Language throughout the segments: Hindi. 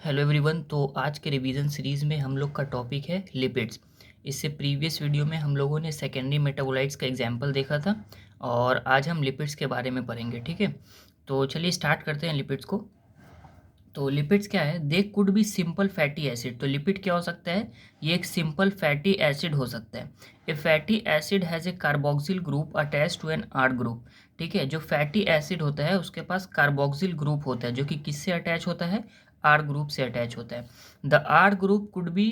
Hello everyone. तो आज के रिवीजन सीरीज़ में हम लोग का टॉपिक है लिपिड्स। इससे प्रीवियस वीडियो में हम लोगों ने सेकेंडरी मेटाबोलाइट्स का एग्जांपल देखा था और आज हम लिपिड्स के बारे में पढ़ेंगे। ठीक है, तो चलिए स्टार्ट करते हैं लिपिड्स को। तो लिपिड्स क्या है? They could be simple fatty acid. तो लिपिड क्या हो सकता है? ये एक सिंपल फैटी एसिड हो सकता है। A fatty acid has a carboxyl group attach to an R group. ठीक है, जो फैटी एसिड होता है उसके पास कार्बोक्सिल ग्रुप होता है जो कि किससे अटैच होता है? आर ग्रुप से अटैच होता है। The R group could be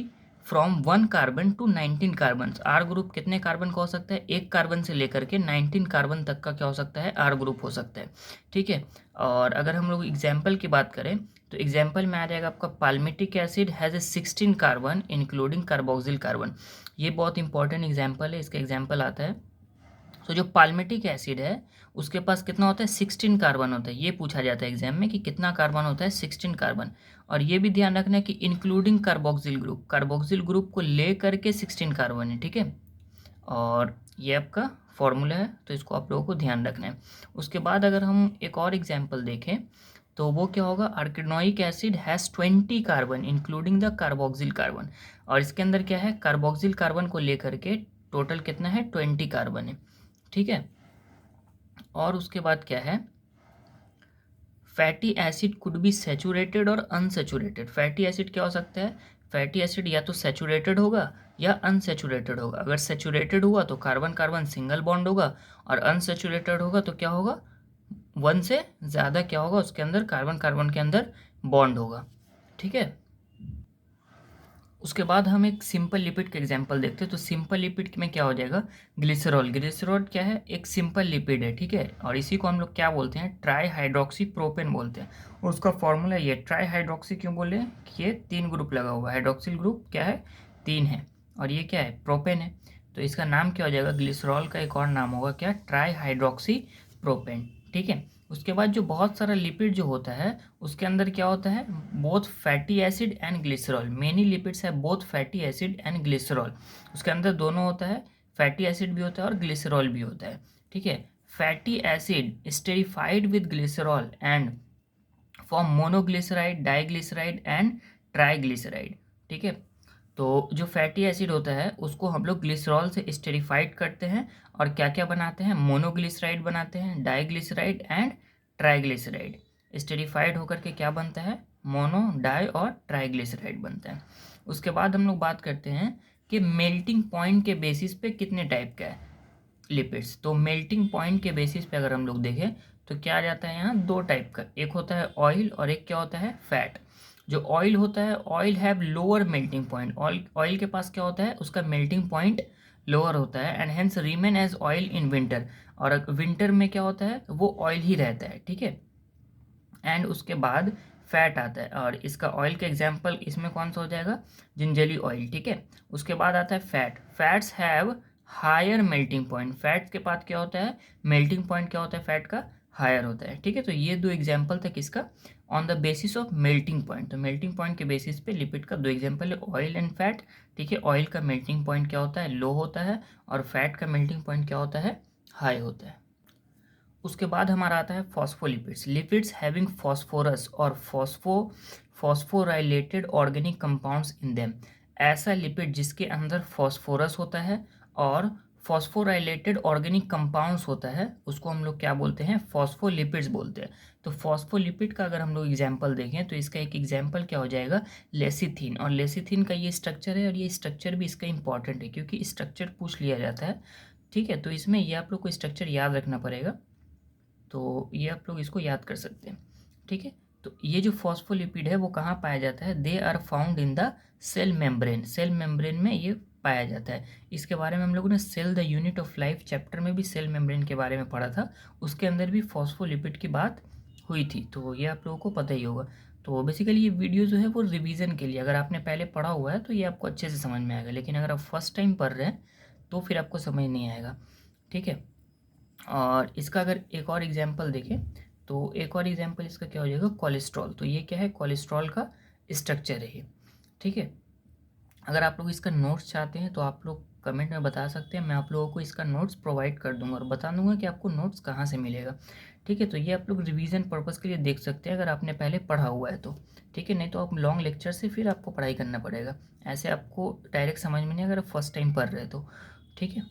from 1 carbon to 19 carbon. R group कितने कार्बन का हो सकता है? 1 कार्बन से लेकर के 19 कार्बन तक का क्या हो सकता है? आर ग्रुप हो सकता है। ठीक है, और अगर हम लोग एग्जाम्पल की बात करें तो एग्जाम्पल में आ जाएगा आपका palmitic acid has A 16 carbon including carboxyl carbon. ये बहुत इंपॉर्टेंट एग्जाम्पल है, इसका एग्जाम्पल आता है। तो जो पाल्मिटिक एसिड है उसके पास कितना होता है? 16 कार्बन होता है। ये पूछा जाता है एग्जाम में कि कितना कार्बन होता है? 16 कार्बन। और ये भी ध्यान रखना है कि including carboxyl group, carboxyl group को ले करके 16 कार्बन है। ठीक है, और ये आपका फॉर्मूला है, तो इसको आप लोगों को ध्यान रखना है। उसके बाद अगर हम एक और एग्जाम्पल देखें तो वो क्या होगा? Arachidonic acid has 20 carbon including the carboxyl carbon. और इसके अंदर क्या है? कार्बोक्सिल कार्बन को लेकर के टोटल कितना है? 20 कार्बन है। ठीक है, और उसके बाद क्या है? Fatty acid could be saturated और अनसैचुरेटेड। फैटी एसिड क्या हो सकता है? फैटी एसिड या तो सैचुरेटेड होगा या अनसैचुरेटेड होगा। अगर सैचुरेटेड हुआ तो कार्बन कार्बन सिंगल बॉन्ड होगा, और अनसैचुरेटेड होगा तो क्या होगा? वन से ज़्यादा क्या होगा? उसके अंदर कार्बन कार्बन के अंदर बॉन्ड होगा। ठीक है, उसके बाद हम एक सिंपल लिपिड का एग्जांपल देखते हैं। तो सिंपल लिपिड में क्या हो जाएगा? ग्लिसरॉल। ग्लिसरॉल क्या है? एक सिंपल लिपिड है। ठीक है, और इसी को हम लोग क्या बोलते हैं? ट्राई हाइड्रोक्सी प्रोपेन बोलते हैं। और उसका फॉर्मूला ये ट्राई हाइड्रोक्सी क्यों बोले? कि ये 3 ग्रुप लगा हुआ है। हाइड्रोक्सिल ग्रुप क्या है? 3 है, और ये क्या है? प्रोपेन है। तो इसका नाम क्या हो जाएगा? ग्लिसरॉल का एक और नाम होगा क्या? Try hydroxy propane. ठीक है, उसके बाद जो बहुत सारा लिपिड जो होता है उसके अंदर क्या होता है? Both fatty acid and glycerol. Many lipids है both fatty acid and glycerol. उसके अंदर दोनों होता है, फैटी एसिड भी होता है और ग्लिसरॉल भी होता है। ठीक है, fatty acid esterified with glycerol and form monoglyceride, diglyceride and triglyceride. ठीक है, तो जो फैटी एसिड होता है उसको हम लोग ग्लिसरॉल से स्टेरिफाइड करते हैं और क्या क्या बनाते हैं? मोनोग्लिसराइड बनाते हैं, डाइग्लिसराइड एंड ट्राइग्लिसराइड। स्टेरिफाइड होकर के क्या बनता है? मोनो, डाई और ट्राइग्लिसराइड बनता है। उसके बाद हम लोग बात करते हैं कि मेल्टिंग पॉइंट के बेसिस पे कितने टाइप का है लिपिड्स। तो मेल्टिंग पॉइंट के बेसिस पे अगर हम लोग देखें तो क्या आ जाता है? यहाँ 2 टाइप का, एक होता है ऑयल और एक क्या होता है? फैट। जो ऑयल होता है, oil have lower melting point. Oil के पास क्या होता है? उसका मेल्टिंग पॉइंट लोअर होता है and hence remain as oil in winter. और विंटर में क्या होता है? वो ऑयल ही रहता है। ठीक है, एंड उसके बाद फैट आता है, और इसका ऑयल का एग्जाम्पल इसमें कौन सा हो जाएगा? Gingelly oil. ठीक है, उसके बाद आता है fat. Fats have higher melting point. Fat के बाद क्या होता है? मेल्टिंग पॉइंट क्या होता है? फैट का हायर होता है। ठीक है, तो ये 2 एग्जाम्पल था किसका? On the basis of melting point. तो मेल्टिंग पॉइंट के बेसिस पे लिपिड का 2 एग्जाम्पल है, ऑयल एंड फैट। ठीक है, ऑयल का मेल्टिंग पॉइंट क्या होता है? लो होता है, और फैट का मेल्टिंग पॉइंट क्या होता है? हाई होता है। उसके बाद हमारा आता है फॉस्फोलिपिड्स। लिपिड्स हैविंग फॉस्फोरस और phosphorylated organic compounds in them. ऐसा लिपिड जिसके अंदर फॉस्फोरस होता है और फॉस्फोराइलेटेड ऑर्गेनिक कंपाउंड्स होता है उसको हम लोग क्या बोलते हैं? फॉस्फोलिपिड्स बोलते हैं। तो फॉस्फोलिपिड का अगर हम लोग एग्जाम्पल देखें तो इसका एक एग्जाम्पल क्या हो जाएगा? लेसिथिन। और लेसिथिन का ये स्ट्रक्चर है, और ये स्ट्रक्चर भी इसका इंपॉर्टेंट है क्योंकि स्ट्रक्चर पूछ लिया जाता है। ठीक है, तो इसमें ये आप लोग को स्ट्रक्चर याद रखना पड़ेगा, तो ये आप लोग इसको याद कर सकते हैं। ठीक है, तो ये जो फॉस्फोलिपिड है वो कहाँ पाया जाता है? They are found in the cell membrane. Cell membrane में ये पाया जाता है। इसके बारे में हम लोगों ने cell the unit of life chapter में भी सेल मेम्ब्रेन के बारे में पढ़ा था, उसके अंदर भी फॉस्फोलिपिड की बात हुई थी, तो ये आप लोगों को पता ही होगा। तो बेसिकली ये वीडियो जो है वो रिवीजन के लिए, अगर आपने पहले पढ़ा हुआ है तो ये आपको अच्छे से समझ में आएगा, लेकिन अगर आप फर्स्ट टाइम पढ़ रहे हैं तो फिर आपको समझ नहीं आएगा। ठीक है, और इसका अगर एक और एग्जांपल देखें तो एक और एग्जांपल इसका क्या हो जाएगा? कोलेस्ट्रॉल। तो ये क्या है? कोलेस्ट्रॉल का स्ट्रक्चर है ये। ठीक है, अगर आप लोग इसका नोट्स चाहते हैं तो आप लोग कमेंट में बता सकते हैं, मैं आप लोगों को इसका नोट्स प्रोवाइड कर दूंगा और बता दूंगा कि आपको नोट्स कहाँ से मिलेगा। ठीक है। तो ये आप लोग रिवीजन पर्पज़ के लिए देख सकते हैं अगर आपने पहले पढ़ा हुआ है तो, ठीक है। नहीं तो आप लॉन्ग लेक्चर से फिर आपको पढ़ाई करना पड़ेगा, ऐसे आपको डायरेक्ट समझ में नहीं अगर आप फर्स्ट टाइम पढ़ रहे तो, ठीक है।